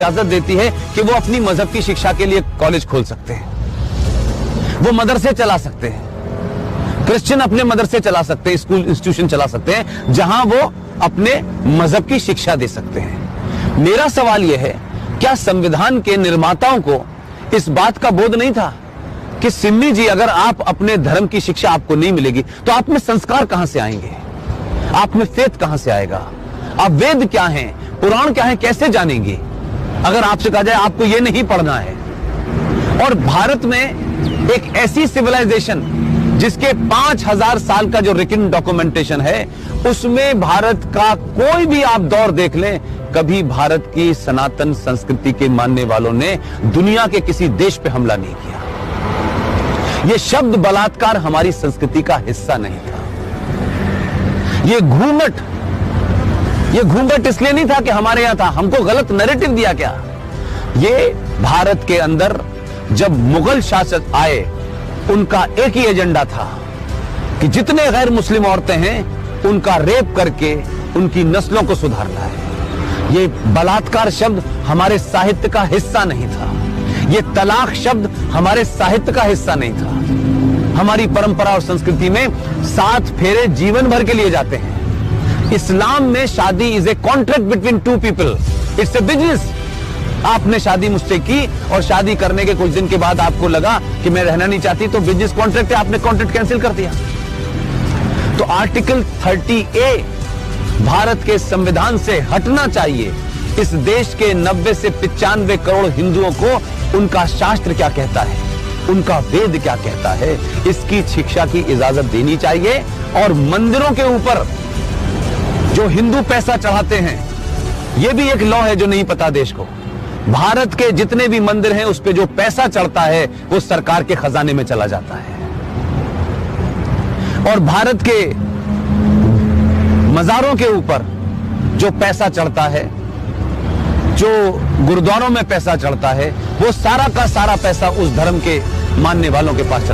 इजाजत देती है कि वो अपनी मजहब की शिक्षा के लिए कॉलेज खोल सकते हैं, वो मदरसे चला सकते हैं, क्रिश्चियन अपने मदरसे चला सकते हैं, स्कूल इंस्टीट्यूशन चला सकते हैं जहां वो अपने मजहब की शिक्षा दे सकते हैं। मेरा सवाल यह है, क्या संविधान के निर्माताओं को इस बात का बोध नहीं था कि सिन्नी जी, अगर आप अपने धर्म की शिक्षा आपको नहीं मिलेगी तो आप में संस्कार कहां से आएंगे, आप में फेथ कहां से आएगा, आप वेद क्या हैं, पुराण क्या है, कैसे जानेंगे अगर आपसे कहा जाए आपको यह नहीं पढ़ना है। और भारत में एक ऐसी सिविलाइजेशन जिसके 5000 साल का जो रिटन डॉक्यूमेंटेशन है, उसमें भारत का कोई भी आप दौर देख लें, कभी भारत की सनातन संस्कृति के मानने वालों ने दुनिया के किसी देश पे हमला नहीं किया। यह शब्द बलात्कार हमारी संस्कृति का हिस्सा नहीं था। ये घूंघट इसलिए नहीं था कि हमारे यहां था, हमको गलत नैरेटिव दिया क्या। ये भारत के अंदर जब मुगल शासक आए, उनका एक ही एजेंडा था कि जितने गैर मुस्लिम औरतें हैं उनका रेप करके उनकी नस्लों को सुधारना है। ये बलात्कार शब्द हमारे साहित्य का हिस्सा नहीं था, ये तलाक शब्द हमारे साहित्य का हिस्सा नहीं था। हमारी परंपरा और संस्कृति में 7 फेरे जीवन भर के लिए जाते हैं। इस्लाम में शादी is a contract between 2 people, it's a business. आपने शादी मुझसे की और शादी करने के कुछ दिन के बाद आपको लगा कि मैं रहना नहीं चाहती, तो बिजनेस कॉन्ट्रैक्ट है, आपने कॉन्ट्रैक्ट कैंसिल कर दिया। तो आर्टिकल 30A भारत के संविधान से हटना चाहिए। इस देश के 90 से 95 करोड़ हिंदुओं को उनका शास्त्र क्या कहता है, उनका वेद क्या कहता है, इसकी शिक्षा की इजाजत देनी चाहिए। और मंदिरों के ऊपर जो हिंदू पैसा चढ़ाते हैं, यह भी एक लॉ है जो नहीं पता देश को। भारत के जितने भी मंदिर हैं उस पे जो पैसा चढ़ता है वो सरकार के खजाने में चला जाता है। और भारत के मजारों के ऊपर जो पैसा चढ़ता है, जो गुरुद्वारों में पैसा चढ़ता है, वो सारा का सारा पैसा उस धर्म के मानने वालों के पास चढ़ता है।